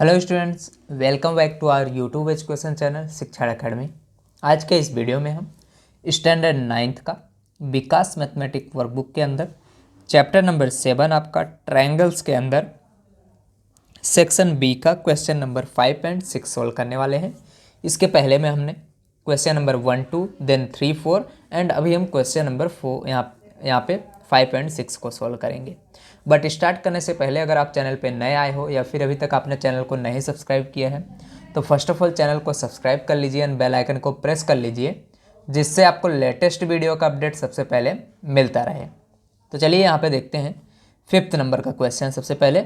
Hello students, welcome back to our YouTube education channel Shiksha Academy. आज के इस video में हम स्टैंडर्ड 9th का विकास मैथमेटिक वर्कबुक के अंदर चैप्टर नंबर 7 आपका ट्रायंगल्स के अंदर सेक्शन बी का क्वेश्चन नंबर 5 एंड 6 सोल्व करने वाले हैं। इसके पहले में हमने क्वेश्चन नंबर 1, 2 देन 3, 4 एंड अभी हम क्वेश्चन नंबर 4 यहाँ पे 5 एंड 6 को सोल्व करेंगे। बट स्टार्ट करने से पहले अगर आप चैनल पे नए आए हो या फिर अभी तक आपने चैनल को नहीं सब्सक्राइब किया है तो फर्स्ट ऑफ ऑल चैनल को सब्सक्राइब कर लीजिए एंड बेल आइकन को प्रेस कर लीजिए, जिससे आपको लेटेस्ट वीडियो का अपडेट सबसे पहले मिलता रहे। तो चलिए यहाँ पे देखते हैं 5th नंबर का क्वेश्चन। सबसे पहले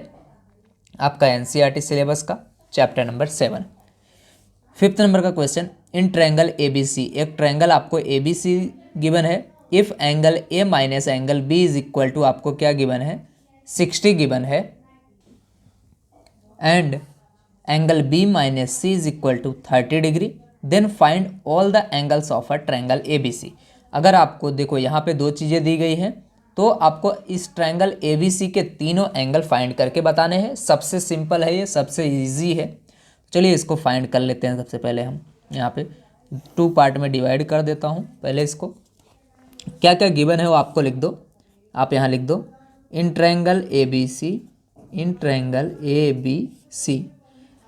आपका एनसीईआरटी सिलेबस का चैप्टर नंबर 7 5th नंबर का क्वेश्चन, इन ट्रायंगल एबीसी, एक ट्रायंगल आपको एबीसी गिवन है। If angle A minus angle B is equal to आपको क्या गिवन है, 60 गिवन है, and angle B minus C is equal to 30 degree, then find all the angles of a triangle ABC. अगर आपको देखो यहाँ पे दो चीज़ें दी गई हैं तो आपको इस ट्रायंगल एबीसी के तीनों एंगल फाइंड करके बताने हैं। सबसे सिंपल है ये, सबसे इजी है। चलिए इसको फाइंड कर लेते हैं। सबसे पहले हम यहाँ पे 2 पार्ट में डिवाइड कर देता हूँ। पहले इसको क्या क्या गिवन है वो आपको लिख दो। आप यहाँ लिख दो in triangle ABC, in triangle ABC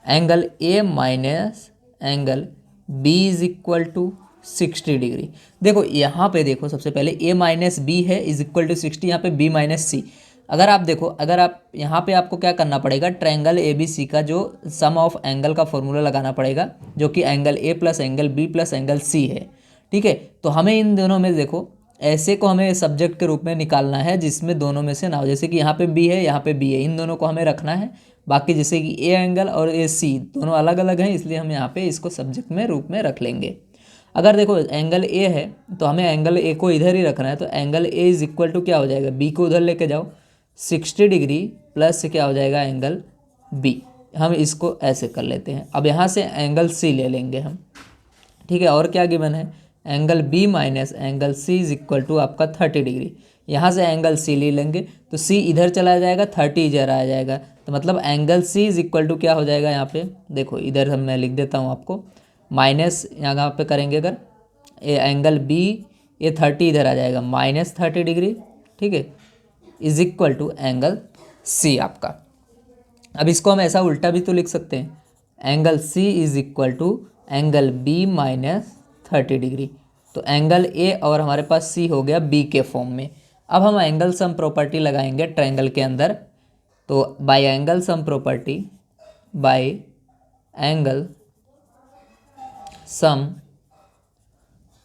angle A minus angle B is equal to 60 degree. देखो यहाँ पे देखो, सबसे पहले ए माइनस बी है इज इक्वल टू 60, यहाँ पे बी माइनस सी। अगर आप देखो, अगर आप यहाँ पे आपको क्या करना पड़ेगा, ट्रायंगल एबीसी का जो सम ऑफ एंगल का फॉर्मूला लगाना पड़ेगा, जो कि angle A plus angle B plus angle C है। ठीक है, तो हमें इन दोनों में देखो ऐसे को हमें सब्जेक्ट के रूप में निकालना है जिसमें दोनों में से ना हो। जैसे कि यहाँ पे बी है, यहाँ पे बी है, इन दोनों को हमें रखना है। बाकी जैसे कि ए एंगल और ए सी दोनों अलग अलग हैं, इसलिए हम यहाँ पे इसको सब्जेक्ट में रूप में रख लेंगे। अगर देखो एंगल ए है तो हमें एंगल ए को इधर ही रखना है, तो angle A is equal to क्या हो जाएगा, बी को उधर लेके जाओ, 60 डिग्री प्लस क्या हो जाएगा एंगल बी। हम इसको ऐसे कर लेते हैं। अब यहाँ से एंगल सी ले लेंगे हम। ठीक है, और क्या गिवन है, angle B minus angle C is equal to आपका 30 डिग्री। यहाँ से एंगल सी ले लेंगे तो सी इधर चला जाएगा, 30 इधर आ जाएगा, तो मतलब angle C is equal to क्या हो जाएगा, यहाँ पे देखो इधर हम मैं लिख देता हूँ आपको, माइनस यहाँ पे करेंगे अगर एंगल बी, ये 30 इधर आ जाएगा, माइनस 30 डिग्री। ठीक है, is equal to angle C आपका। अब इसको हम ऐसा उल्टा भी तो लिख सकते हैं, angle C is equal to angle B minus 30 degree. तो एंगल ए और हमारे पास सी हो गया बी के फॉर्म में। अब हम एंगल सम प्रॉपर्टी लगाएंगे ट्रायंगल के अंदर। तो by angle sum property, by angle sum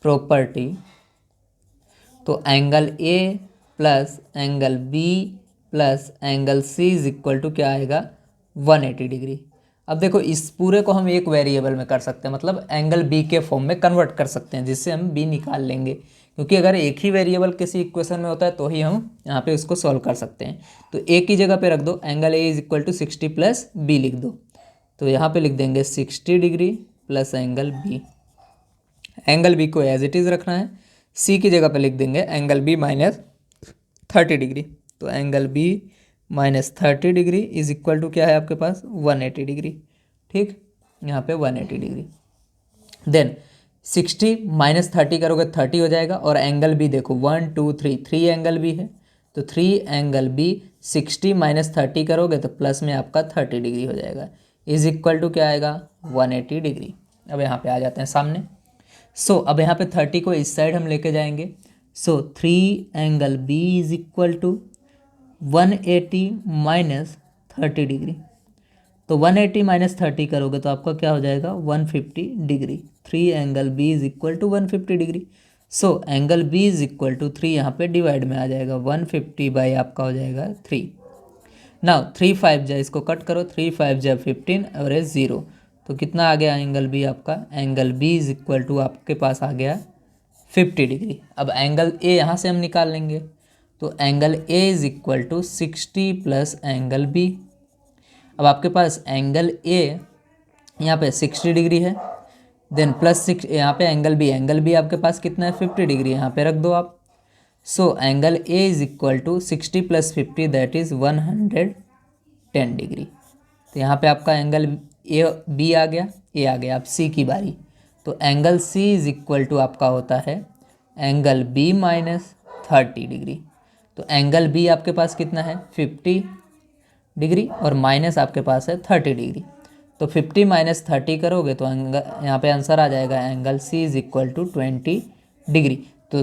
property, तो angle A plus angle B plus angle C is equal to क्या आएगा, 180 डिग्री। अब देखो इस पूरे को हम एक वेरिएबल में कर सकते हैं, मतलब एंगल बी के फॉर्म में कन्वर्ट कर सकते हैं, जिससे हम बी निकाल लेंगे। क्योंकि अगर एक ही वेरिएबल किसी इक्वेशन में होता है तो ही हम यहाँ पे उसको सॉल्व कर सकते हैं। तो ए की जगह पे रख दो angle A is equal to 60 plus B लिख दो। तो यहाँ पे लिख देंगे 60 degree plus angle B. Angle B को एज इट इज़ रखना है। सी की जगह पे लिख देंगे एंगल बी माइनस 30 डिग्री। तो angle B minus 30 degree is equal to क्या है आपके पास, 180 डिग्री। ठीक, यहाँ पे 180 डिग्री। देन 60 माइनस 30 करोगे 30 हो जाएगा, और एंगल बी देखो 1 2 3, 3 एंगल बी है, तो 3 एंगल बी 60 माइनस 30 करोगे तो प्लस में आपका 30 डिग्री हो जाएगा, इज इक्वल टू क्या आएगा, 180 डिग्री। अब यहाँ पे आ जाते हैं सामने। सो अब यहाँ पे 30 को इस साइड हम लेके जाएंगे। So 3 angle B is equal to 180 minus 30 degree. तो 180 माइनस 30 करोगे तो आपका क्या हो जाएगा, 150 degree. 3 angle B is equal to 150 degree. So angle B is equal to 3 यहाँ पे डिवाइड में आ जाएगा, 150 बाई आपका हो जाएगा 3। नाउ 3 5 जा, इसको कट करो, 3 5 जा 15 और 0, तो कितना आ गया एंगल बी आपका, angle B is equal to आपके पास आ गया 50 डिग्री। अब एंगल ए यहाँ से हम निकाल लेंगे, तो angle A is equal to 60 plus angle B. अब आपके पास एंगल ए यहाँ पे 60 डिग्री है, देन प्लस 6 यहाँ पे एंगल बी आपके पास कितना है, 50 डिग्री, यहाँ पे रख दो आप। So angle A is equal to 60 plus 50 that is 110 degree. तो यहाँ पे आपका एंगल ए बी आ गया, ए आ गया, अब सी की बारी। तो angle C is equal to आपका होता है एंगल बी माइनस 30 डिग्री। तो एंगल बी आपके पास कितना है 50 डिग्री और माइनस आपके पास है 30 डिग्री। तो 50 माइनस 30 करोगे तो एंगल यहाँ पे आंसर आ जाएगा angle C is equal to 20 degree. तो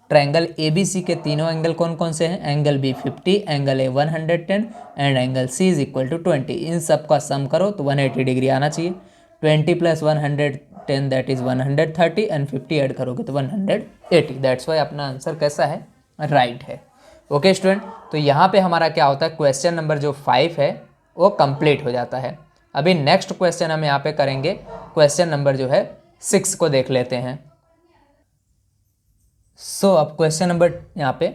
ट्रायंगल ए बी सी के तीनों एंगल कौन कौन से हैं, angle B 50, angle A 110 and angle C is equal to 20। इन सब का सम करो तो 180 डिग्री आना चाहिए। 20 plus 110 that is 130 and 50 add करोगे तो 180। दैट्स वाई अपना आंसर कैसा है, राइट है। ओके स्टूडेंट, तो यहाँ पे हमारा क्या होता है, क्वेश्चन नंबर जो 5 है वो कंप्लीट हो जाता है। अभी नेक्स्ट क्वेश्चन हम यहाँ पे करेंगे, क्वेश्चन नंबर जो है 6 को देख लेते हैं। सो अब क्वेश्चन नंबर यहाँ पे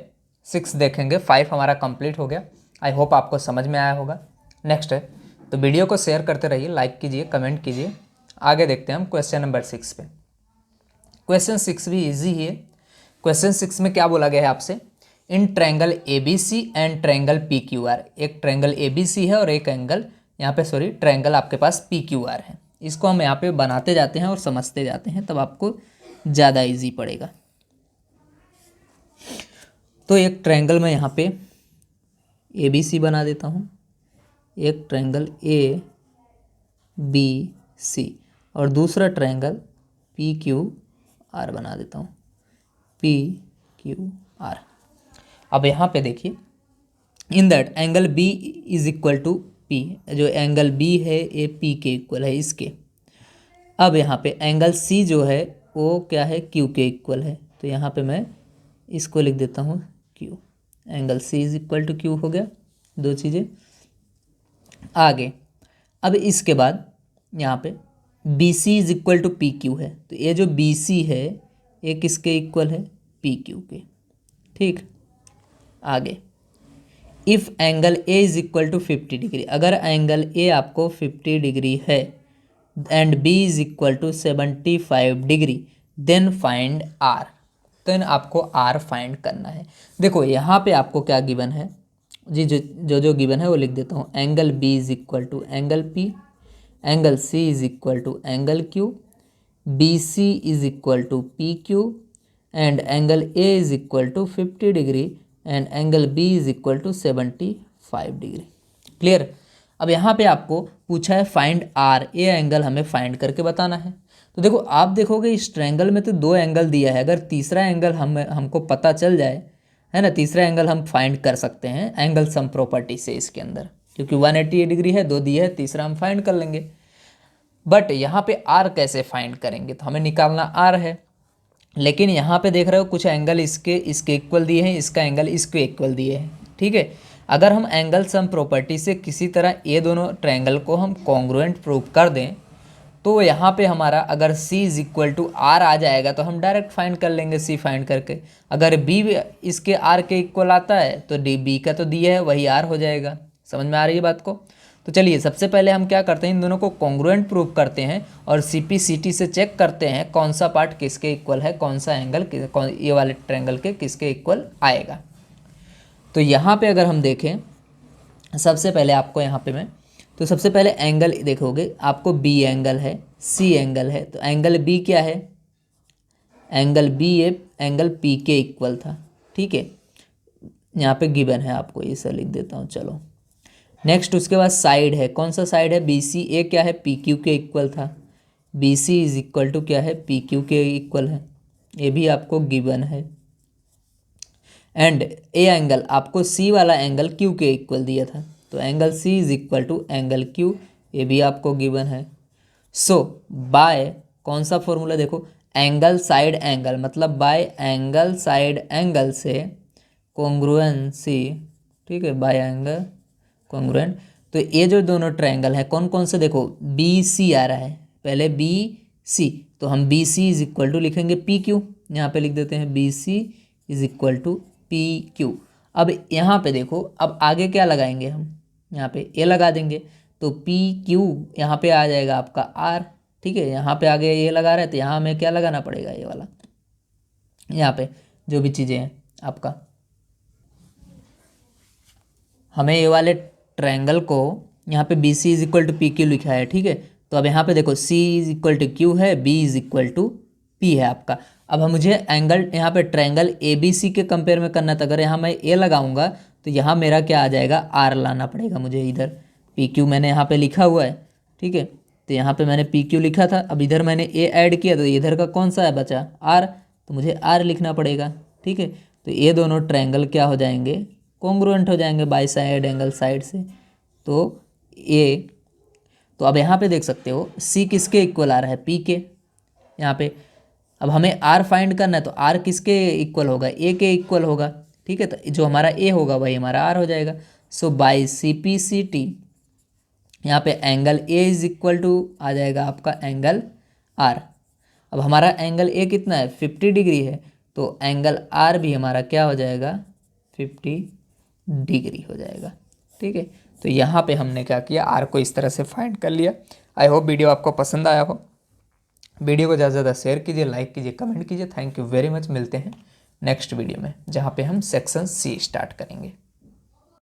6 देखेंगे, 5 हमारा कंप्लीट हो गया। आई होप आपको समझ में आया होगा। नेक्स्ट है तो वीडियो को शेयर करते रहिए, लाइक कीजिए, कमेंट कीजिए। आगे देखते हैं हम क्वेश्चन नंबर 6 पे। क्वेश्चन 6 भी इजी ही है। क्वेश्चन 6 में क्या बोला गया है आपसे, in triangle A B C and triangle P Q R. एक ट्रायंगल ए बी सी है और एक एंगल यहाँ पे ट्रायंगल आपके पास पी क्यू आर है। इसको हम यहाँ पे बनाते जाते हैं और समझते जाते हैं, तब आपको ज़्यादा इजी पड़ेगा। तो एक ट्रायंगल मैं यहाँ पे ए बी सी बना देता हूँ, एक ट्रायंगल ए बी सी और दूसरा ट्रायंगल पी क्यू आर बना देता हूँ, पी क्यू आर। अब यहाँ पे देखिए, in that angle B is equal to P, जो एंगल बी है ये पी के इक्वल है इसके। अब यहाँ पे एंगल सी जो है वो क्या है, क्यू के इक्वल है। तो यहाँ पे मैं इसको लिख देता हूँ Q, angle C is equal to Q हो गया, दो चीज़ें। आगे अब इसके बाद यहाँ पे B C is equal to P Q है, तो ये जो बी सी है ये किसके इक्वल है, पी क्यू के। ठीक, आगे if angle A is equal to 50 degree, अगर एंगल ए आपको 50 डिग्री है and B is equal to 75 degree, then find R. Then आपको आर फाइंड करना है। देखो यहाँ पे आपको क्या गिवन है जी, जो गिवन है वो लिख देता हूँ। Angle B is equal to angle P, angle C is equal to angle Q, B C is equal to P Q and angle A is equal to 50 degree and angle B is equal to 75 degree. Clear. अब यहाँ पे आपको पूछा है find R, ये angle हमें find करके बताना है। तो देखो आप देखोगे इस ट्रायंगल में तो दो एंगल दिया है, अगर तीसरा एंगल हमको पता चल जाए, है ना, तीसरा एंगल हम फाइंड कर सकते हैं एंगल सम प्रॉपर्टी से इसके अंदर, क्योंकि 180 डिग्री है, दो दिया है, तीसरा हम फाइंड कर लेंगे। बट यहाँ पे आर कैसे फाइंड करेंगे, तो हमें निकालना आर है। लेकिन यहाँ पे देख रहे हो कुछ एंगल इसके इक्वल दिए हैं, इसका एंगल इसके इक्वल दिए हैं। ठीक है, अगर हम एंगल सम प्रॉपर्टी से किसी तरह ये दोनों ट्रायंगल को हम कॉन्ग्रुएंट प्रूव कर दें, तो यहाँ पे हमारा अगर C is equal to R आ जाएगा तो हम डायरेक्ट फाइंड कर लेंगे C फाइंड करके। अगर B इसके R के इक्वल आता है तो D B का तो दिया है वही R हो जाएगा। समझ में आ रही है बात को। तो चलिए सबसे पहले हम क्या करते हैं, इन दोनों को कॉन्ग्रुएंट प्रूव करते हैं और CP/CT से चेक करते हैं कौन सा पार्ट किसके इक्वल है, कौन सा एंगल ये वाले ट्रायंगल के किसके इक्वल आएगा। तो यहाँ पे अगर हम देखें, सबसे पहले आपको यहाँ पे मैं तो सबसे पहले एंगल देखोगे, आपको बी एंगल है, सी एंगल है, तो एंगल बी क्या है, एंगल बी ये एंगल पी के इक्वल था। ठीक है, यहाँ पे गिवन है, आपको ये सब लिख देता हूँ। चलो नेक्स्ट, उसके बाद साइड है, कौन सा साइड है, बी सी, ए क्या है, पी क्यू के इक्वल था। B C is equal to क्या है, पी क्यू के इक्वल है, ये भी आपको गिवन है। एंड ए एंगल आपको सी वाला एंगल क्यू के इक्वल दिया था, तो angle C is equal to angle Q, ये भी आपको गिवन है। सो बाय कौन सा फॉर्मूला, देखो एंगल साइड एंगल, मतलब बाय एंगल साइड एंगल से कॉन्ग्रुएंसी। ठीक है, बाय एंगल कॉन्ग्रुएंट। तो ये जो दोनों ट्रायंगल है कौन कौन से, देखो बी सी आ रहा है, पहले बी सी, तो हम B C is equal to लिखेंगे पी क्यू, यहाँ पे लिख देते हैं B C is equal to P Q. अब यहाँ पे देखो, अब आगे क्या लगाएंगे हम, यहाँ पे ए लगा देंगे, तो पी क्यू यहाँ पे आ जाएगा आपका आर। ठीक है, यहाँ पे आगे ये लगा रहे, तो यहाँ हमें क्या लगाना पड़ेगा, ये वाला, यहाँ पे जो भी चीज़ें हैं आपका, हमें ये वाले ट्रायंगल को यहाँ पे B C is equal to P Q लिखा है, ठीक है। तो अब यहाँ पे देखो C is equal to Q है, B is equal to P है आपका। अब हम मुझे एंगल यहाँ पे ट्रायंगल ए बी सी के कंपेयर में करना था। अगर यहाँ मैं ए लगाऊंगा तो यहाँ मेरा क्या आ जाएगा, आर लाना पड़ेगा मुझे। इधर पी क्यू मैंने यहाँ पे लिखा हुआ है, ठीक है। तो यहाँ पे मैंने पी क्यू लिखा था, अब इधर मैंने ए ऐड किया तो इधर का कौन सा है बचा, आर, तो मुझे आर लिखना पड़ेगा, ठीक है। तो ये दोनों ट्रायंगल क्या हो जाएंगे, कॉन्ग्रुएंट हो जाएंगे बाई साइड एंगल साइड से। तो ये, तो अब यहाँ पे देख सकते हो सी किसके इक्वल आ रहा है, पी के यहाँ पे। अब हमें आर फाइंड करना है तो आर किसके इक्वल होगा, ए के इक्वल होगा, ठीक है। तो जो हमारा ए होगा वही हमारा आर हो जाएगा। So by C P C T यहाँ पे angle A is equal to आ जाएगा आपका एंगल आर। अब हमारा एंगल ए कितना है, 50 डिग्री है, तो एंगल आर भी हमारा क्या हो जाएगा, 50 डिग्री हो जाएगा, ठीक है। तो यहाँ पे हमने क्या किया, आर को इस तरह से फाइंड कर लिया। आई होप वीडियो आपको पसंद आया हो। वीडियो को ज़्यादा से ज़्यादा शेयर कीजिए, लाइक कीजिए, कमेंट कीजिए। Thank you very much. मिलते हैं नेक्स्ट वीडियो में जहाँ पे हम सेक्शन सी स्टार्ट करेंगे।